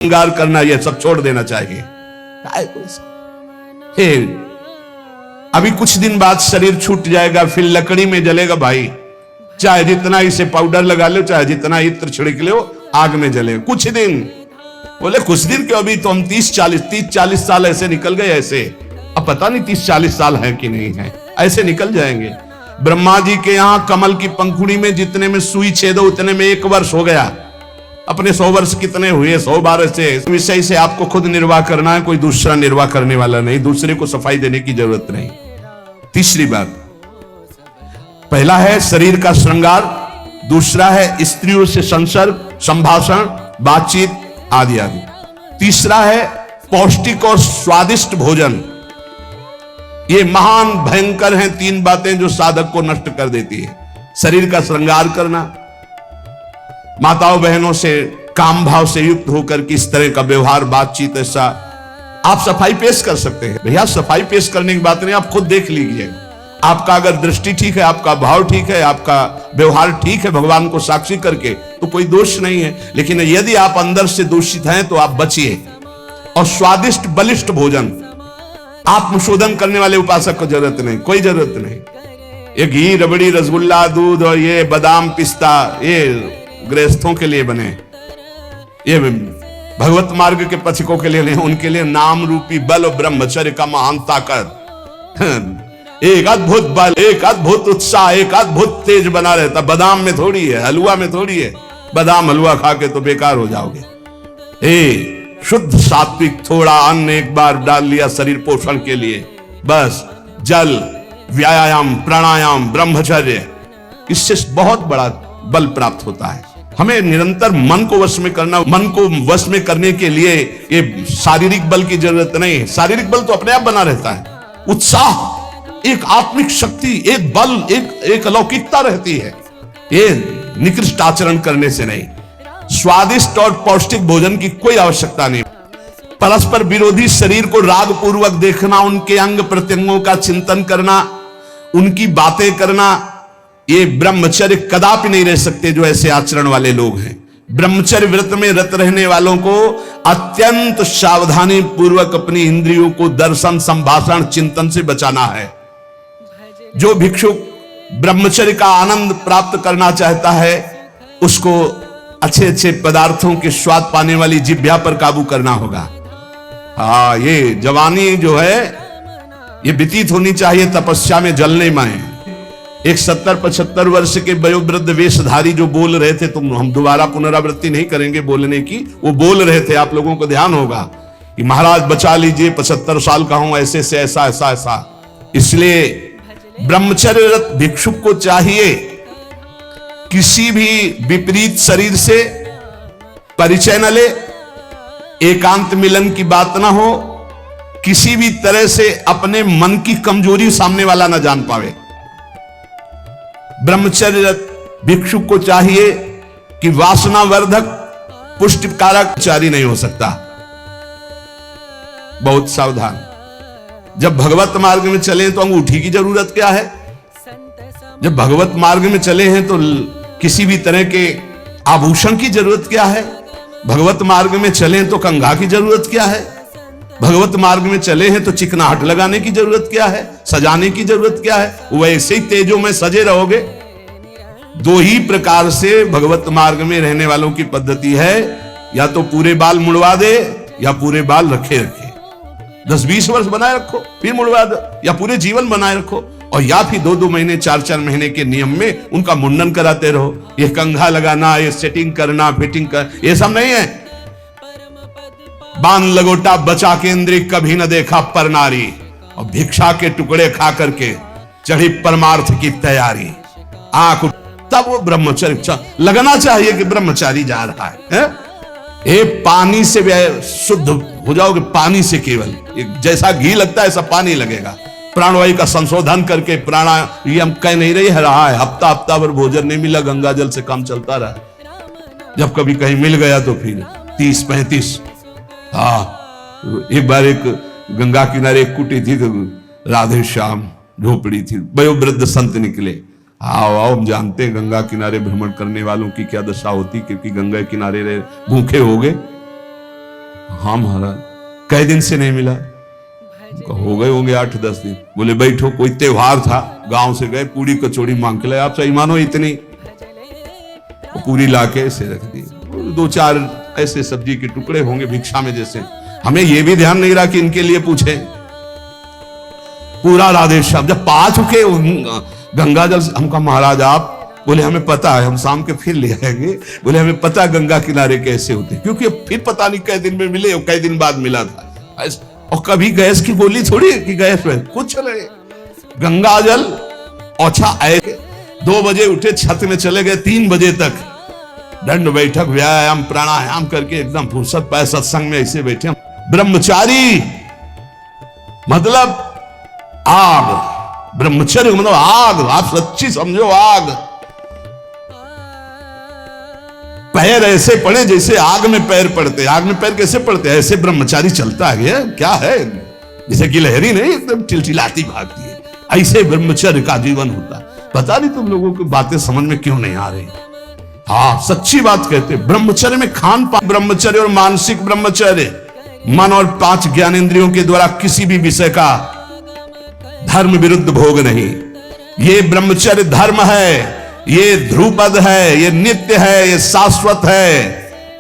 श्रृंगार करना, यह सब छोड़ देना चाहिए। हे, अभी कुछ दिन बाद शरीर छूट जाएगा, फिर लकड़ी में जलेगा भाई। चाहे जितना इसे पाउडर लगा लो, चाहे जितना इत्र छिड़क लो, आग में जलेगा कुछ दिन। बोले कुछ दिन क्यों, अभी तो हम 30-40 साल ऐसे निकल गए ऐसे। अब पता नहीं 30-40 साल है कि नहीं है, ऐसे निकल जाएंगे। ब्रह्मा जी के यहां कमल की पंखुड़ी में जितने में सुई छेदो उतने में 1 वर्ष हो गया। अपने 100 वर्ष कितने हुए, 112 से। विषय से आपको खुद निर्वाह करना है, कोई दूसरा निर्वाह करने वाला नहीं, दूसरे को सफाई देने की जरूरत नहीं। तीसरी बात, पहला है शरीर का श्रृंगार, दूसरा है स्त्रियों से संसर्ग, संभाषण, बातचीत आदि आदि। तीसरा है पौष्टिक और स्वादिष्ट भोजन। ये महान भयंकर हैं 3 बातें जो साधक को नष्ट कर देती है। शरीर का श्रृंगार करना, माताओं बहनों से काम भाव से युक्त होकर के इस तरह का व्यवहार, बातचीत, ऐसा आप सफाई पेश कर सकते हैं। भैया सफाई पेश करने की बात नहीं, आप खुद देख लीजिए। आपका अगर दृष्टि ठीक है, आपका भाव ठीक है, आपका व्यवहार ठीक है, भगवान को साक्षी करके, तो कोई दोष नहीं है। लेकिन यदि आप अंदर से दूषित हैं तो आप बचिए। और स्वादिष्ट बलिष्ठ भोजन, आत्मशोधन करने वाले उपासक को जरूरत नहीं, कोई जरूरत नहीं। ये घी, रबड़ी, रसगुल्ला, दूध और ये बादाम, पिस्ता, ये गृहस्थों के लिए बने, ये भगवत मार्ग के पथिकों के लिए नहीं, उनके लिए नाम रूपी बल और ब्रह्मचर्य का महान ताकत, एक अद्भुत बल, एक अद्भुत उत्साह, एक अद्भुत तेज बना रहता। बादाम में थोड़ी है, हलवा में थोड़ी है। बादाम हलवा खा के तो बेकार हो जाओगे। शुद्ध सात्विक थोड़ा अन्न एक बार डाल लिया शरीर पोषण के लिए, बस जल, व्यायाम, प्राणायाम, ब्रह्मचर्य, इससे बहुत बड़ा बल प्राप्त होता है। हमें निरंतर मन को वश में करना, मन को वश में करने के लिए ये शारीरिक बल की जरूरत नहीं है। शारीरिक बल तो अपने आप बना रहता है। उत्साह, एक आत्मिक शक्ति, एक बल, एक अलौकिकता रहती है, ये निकृष्ट आचरण करने से नहीं। स्वादिष्ट और पौष्टिक भोजन की कोई आवश्यकता नहीं। परस्पर विरोधी शरीर को राग पूर्वक देखना, उनके अंग प्रत्यंगों का चिंतन करना, उनकी बातें करना, ये ब्रह्मचर्य कदापि नहीं रह सकते जो ऐसे आचरण वाले लोग हैं। ब्रह्मचर्य व्रत में रत रहने वालों को अत्यंत सावधानी पूर्वक अपनी इंद्रियों को दर्शन, संभाषण, चिंतन से बचाना है। जो भिक्षुक ब्रह्मचर्य का आनंद प्राप्त करना चाहता है, उसको अच्छे अच्छे पदार्थों के स्वाद पाने वाली जिह्वा पर काबू करना होगा। हाँ, ये जवानी जो है ये व्यतीत होनी चाहिए तपस्या में, जलने में। एक 70-75 वर्ष के वयोवृद्ध वेशधारी जो बोल रहे थे, तुम हम दोबारा पुनरावृत्ति नहीं करेंगे बोलने की, वो बोल रहे थे, आप लोगों को ध्यान होगा कि महाराज बचा लीजिए, 75 साल का हूं, ऐसे से ऐसा ऐसा ऐसा। इसलिए ब्रह्मचर्यरत भिक्षुक को चाहिए किसी भी विपरीत शरीर से परिचय न ले, एकांत मिलन की बात ना हो, किसी भी तरह से अपने मन की कमजोरी सामने वाला ना जान पावे। ब्रह्मचर्यरत भिक्षुक को चाहिए कि वासनावर्धक, पुष्टिकारक चारी नहीं हो सकता। बहुत सावधान। जब भगवत मार्ग में चले तो अंगूठी की जरूरत क्या है? जब भगवत मार्ग में चले हैं तो किसी भी तरह के आभूषण की जरूरत क्या है? भगवत मार्ग में चले तो कंघा की जरूरत क्या है? भगवत मार्ग में चले हैं तो चिकनाहट लगाने की जरूरत क्या है? सजाने की जरूरत क्या है? वैसे ही तेजों में सजे रहोगे। 2 ही प्रकार से भगवत मार्ग में रहने वालों की पद्धति है, या तो पूरे बाल मुड़वा दे या पूरे बाल रखे 10-20 वर्ष बनाए रखो फिर मुड़वा दो, या पूरे जीवन बनाए रखो, और या फिर 2-2 महीने 4-4 महीने के नियम में उनका मुंडन कराते रहो। ये कंघा लगाना, ये सेटिंग करना, फिटिंग कर, ये सब नहीं है। बांध लगोटा बचा के इंद्रिय कभी न देखा पर नारी, और भिक्षा के टुकड़े खा करके चढ़ी परमार्थ की तैयारी। आंख तब वो ब्रह्मचर्य लगना चाहिए कि ब्रह्मचारी जा रहा है। ये पानी से शुद्ध हो जाओगे, पानी से केवल, जैसा घी लगता है ऐसा पानी लगेगा। प्राणवायु का संशोधन करके प्राणायाम कह नहीं रहा है। हफ्ता भर भोजन नहीं मिला, गंगा जल से काम चलता रहा। जब कभी कहीं मिल गया तो फिर 30-35। हाँ, एक बार एक गंगा किनारे एक कुटी थी, तो राधे श्याम झोपड़ी थी, वयोवृद्ध संत निकले। आओ आओ, हम जानते हैं गंगा किनारे भ्रमण करने वालों की क्या दशा होती, क्योंकि गंगा किनारे भूखे हो गए। हाँ महाराज, कई दिन से नहीं मिला। हो गए होंगे 8-10 दिन। बोले बैठो, कोई त्योहार था, गांव से गए, पूरी कचौड़ी मांग के लाए। आप सही मानो इतनी पूरी लाके ऐसे रख दी, 2-4 ऐसे सब्जी के टुकड़े होंगे भिक्षा में जैसे। हमें यह भी ध्यान नहीं रहा कि इनके लिए पूछे। पूरा राधेश्याम जब पा चुके गंगा जल, हमका महाराज आप, बोले हमें पता है, हम शाम के फिर ले आएंगे। बोले हमें पता गंगा किनारे कैसे होते, क्योंकि फिर पता नहीं कई दिन में मिले और कई दिन बाद मिला था। और कभी गैस की गोली थोड़ी कि गैस में कुछ नहीं, गंगा जल औछा आए। 2 बजे उठे, छत में चले गए, 3 बजे तक दंड बैठक व्यायाम प्राणायाम करके एकदम फुर्सत पाए। सत्संग में ऐसे बैठे ब्रह्मचारी, मतलब आग, ब्रह्मचर्य मतलब आग, आप सच्ची समझो आग। पैर ऐसे पड़े जैसे आग में पैर पड़ते। आग में पैर कैसे पड़ते? ऐसे ब्रह्मचारी चलता है, क्या है, जैसे गिलहरी नहीं एकदम चिलचिलाती भागती है, ऐसे ब्रह्मचर्य का जीवन होता। पता नहीं तुम लोगों की बातें समझ में क्यों नहीं आ रही। हाँ, सच्ची बात कहते। ब्रह्मचर्य में खान पान ब्रह्मचर्य और मानसिक ब्रह्मचर्य, मन और 5 ज्ञानेंद्रियों के द्वारा किसी भी विषय का धर्म विरुद्ध भोग नहीं। ये ब्रह्मचर्य धर्म है, ये ध्रुपद है, ये नित्य है, ये शाश्वत है।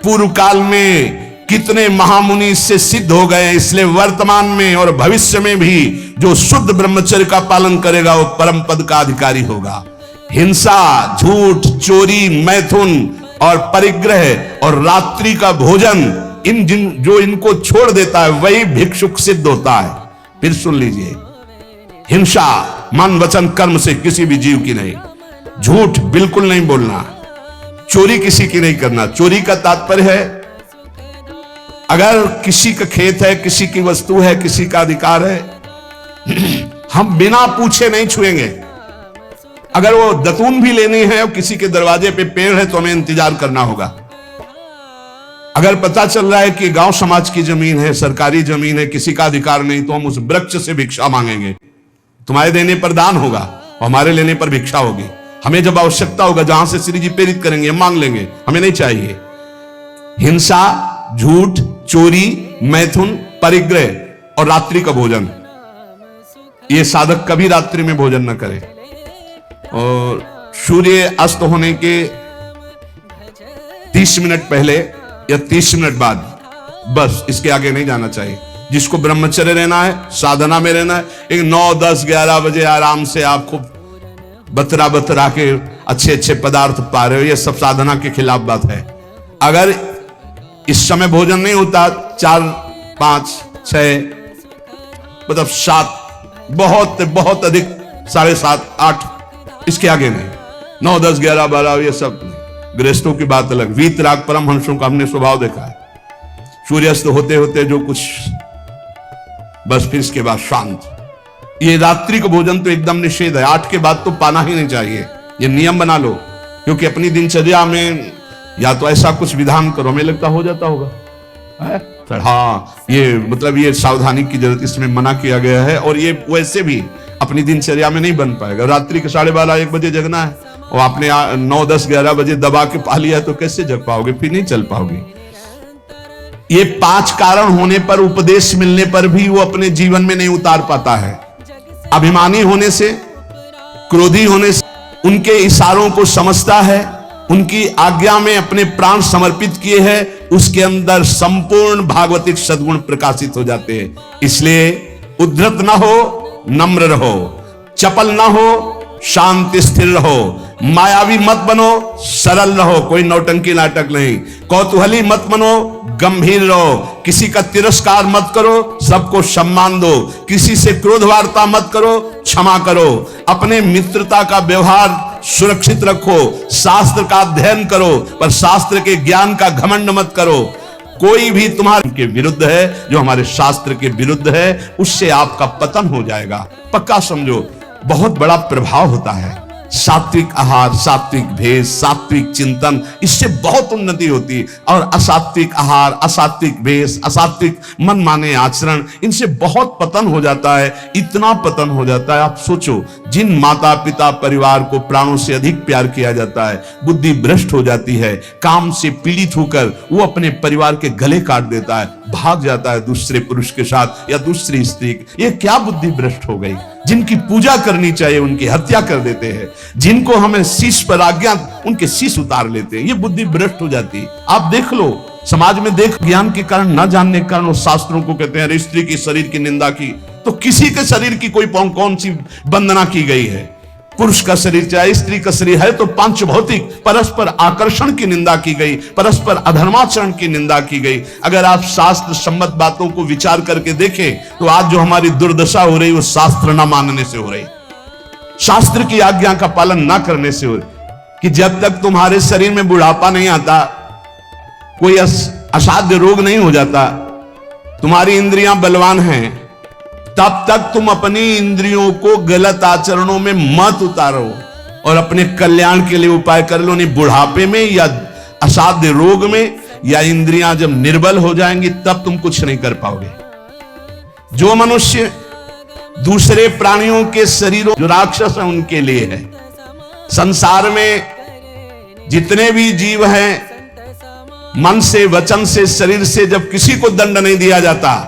पूर्व काल में कितने महामुनि इससे सिद्ध हो गए, इसलिए वर्तमान में और भविष्य में भी जो शुद्ध ब्रह्मचर्य का पालन करेगा वो परम पद का अधिकारी होगा। हिंसा, झूठ, चोरी, मैथुन और परिग्रह और रात्रि का भोजन, जो इनको छोड़ देता है वही भिक्षुक सिद्ध होता है। फिर सुन लीजिए, हिंसा मन वचन कर्म से किसी भी जीव की नहीं, झूठ बिल्कुल नहीं बोलना, चोरी किसी की नहीं करना। चोरी का तात्पर्य है अगर किसी का खेत है, किसी की वस्तु है, किसी का अधिकार है, हम बिना पूछे नहीं छुएंगे। अगर वो दतून भी लेनी है और किसी के दरवाजे पे पेड़ है तो हमें इंतजार करना होगा। अगर पता चल रहा है कि गांव समाज की जमीन है, सरकारी जमीन है, किसी का अधिकार नहीं, तो हम उस वृक्ष से भिक्षा मांगेंगे। तुम्हारे देने पर दान होगा और हमारे लेने पर भिक्षा होगी। हमें जब आवश्यकता होगा, जहां से श्री जी प्रेरित करेंगे, हम मांग लेंगे, हमें नहीं चाहिए। हिंसा, झूठ, चोरी, मैथुन, परिग्रह और रात्रि का भोजन, ये साधक कभी रात्रि में भोजन न करे। और सूर्य अस्त होने के 30 मिनट पहले या 30 मिनट बाद, बस इसके आगे नहीं जाना चाहिए। जिसको ब्रह्मचर्य रहना है, साधना में रहना है, एक 9, 10, 11 बजे आराम से आप खूब बतरा के अच्छे अच्छे पदार्थ पा रहे हो, ये सब साधना के खिलाफ बात है। अगर इस समय भोजन नहीं होता, 4, 5, 6 मतलब 7, बहुत अधिक 7:30, 8, इसके आगे नहीं। 9, 10, 11, 12 ये सब नहीं। गृहस्थों की बात अलग। वीतराग परमहंसों का हमने स्वभाव देखा है, सूर्यास्त होते होते जो कुछ, बस फिर इसके बाद शांत। ये रात्रि का भोजन तो एकदम निषेध है, 8 के बाद तो पाना ही नहीं चाहिए। ये नियम बना लो, क्योंकि अपनी दिनचर्या में या तो ऐसा कुछ विधान करो, हमें लगता हो जाता होगा। हाँ, ये मतलब ये सावधानी की जरूरत, इसमें मना किया गया है। और ये वैसे भी अपनी दिनचर्या में नहीं बन पाएगा। रात्रि के 12:30, 1 बजे जगना है और आपने 9, 10, 11 बजे दबा के पा लिया है, तो कैसे जग पाओगे? फिर नहीं चल पाओगे। ये 5 कारण होने पर, उपदेश मिलने पर भी वो अपने जीवन में नहीं उतार पाता है। अभिमानी होने से, क्रोधी होने से, उनके इशारों को समझता है, उनकी आज्ञा में अपने प्राण समर्पित किए हैं, उसके अंदर संपूर्ण भागवतिक सद्गुण प्रकाशित हो जाते हैं। इसलिए उद्धत ना हो, नम्र रहो, चपल ना हो, शांत स्थिर रहो, मायावी मत बनो, सरल रहो, कोई नौटंकी नाटक नहीं, कौतूहली मत बनो, गंभीर रहो, किसी का तिरस्कार मत करो, सबको सम्मान दो, किसी से क्रोध वार्ता मत करो, क्षमा करो, अपने मित्रता का व्यवहार सुरक्षित रखो, शास्त्र का अध्ययन करो, पर शास्त्र के ज्ञान का घमंड मत करो। कोई भी तुम्हारे के विरुद्ध है, जो हमारे शास्त्र के विरुद्ध है, उससे आपका पतन हो जाएगा, पक्का समझो। बहुत बड़ा प्रभाव होता है सात्विक आहार, सात्विक भेष, सात्विक चिंतन, इससे बहुत उन्नति होती है। और असात्विक आहार, असात्विक भेष, असात्विक मनमाने आचरण, इनसे बहुत पतन हो जाता है। इतना पतन हो जाता है, आप सोचो, जिन माता पिता परिवार को प्राणों से अधिक प्यार किया जाता है, बुद्धि भ्रष्ट हो जाती है, काम से पीड़ित होकर वो अपने परिवार के गले काट देता है, भाग जाता है दूसरे पुरुष के साथ या दूसरी स्त्री। ये क्या बुद्धि भ्रष्ट हो गई? जिनकी पूजा करनी चाहिए उनकी हत्या कर देते हैं, जिनको हमें शीश पर आज्ञा उनके शीश उतार लेते हैं। ये बुद्धि भ्रष्ट हो जाती है। आप देख लो समाज में, देख ज्ञान के कारण न जानने के कारण वो शास्त्रों को कहते हैं स्त्री की शरीर की निंदा की, तो किसी के शरीर की कोई कौन सी वंदना की गई है? पुरुष का शरीर चाहे स्त्री का शरीर है तो पांच भौतिक परस्पर आकर्षण की निंदा की गई, परस्पर अधर्माचरण की निंदा की गई। अगर आप शास्त्र सम्मत बातों को विचार करके देखें तो आज जो हमारी दुर्दशा हो रही वो शास्त्र न मानने से हो रही, शास्त्र की आज्ञा का पालन ना करने से हो रही। कि जब तक तुम्हारे शरीर में बुढ़ापा नहीं आता, कोई असाध्य रोग नहीं हो जाता, तुम्हारी इंद्रियां बलवान हैं, तब तक तुम अपनी इंद्रियों को गलत आचरणों में मत उतारो और अपने कल्याण के लिए उपाय कर लो। नहीं बुढ़ापे में या असाध्य रोग में या इंद्रियां जब निर्बल हो जाएंगी तब तुम कुछ नहीं कर पाओगे। जो मनुष्य दूसरे प्राणियों के शरीरों, जो राक्षस हैं उनके लिए है। संसार में जितने भी जीव हैं, मन से, वचन से, शरीर से जब किसी को दंड नहीं दिया जाता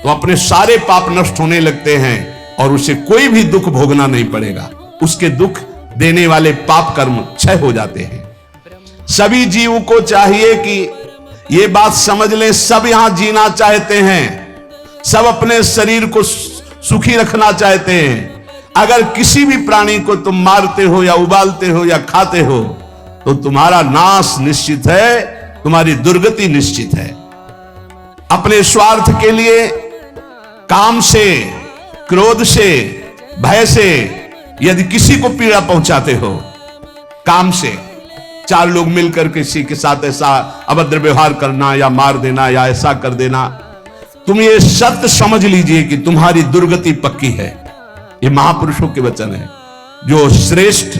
तो अपने सारे पाप नष्ट होने लगते हैं और उसे कोई भी दुख भोगना नहीं पड़ेगा। उसके दुख देने वाले पाप कर्म क्षय हो जाते हैं। सभी जीव को चाहिए कि ये बात समझ लें, सब यहां जीना चाहते हैं, सब अपने शरीर को सुखी रखना चाहते हैं। अगर किसी भी प्राणी को तुम मारते हो या उबालते हो या खाते हो तो तुम्हारा नाश निश्चित है, तुम्हारी दुर्गति निश्चित है। अपने स्वार्थ के लिए, काम से, क्रोध से, भय से यदि किसी को पीड़ा पहुंचाते हो, काम से, चार लोग मिलकर किसी के साथ ऐसा अभद्र व्यवहार करना या मार देना या ऐसा कर देना, तुम ये सत्य समझ लीजिए कि तुम्हारी दुर्गति पक्की है। ये महापुरुषों के वचन है। जो श्रेष्ठ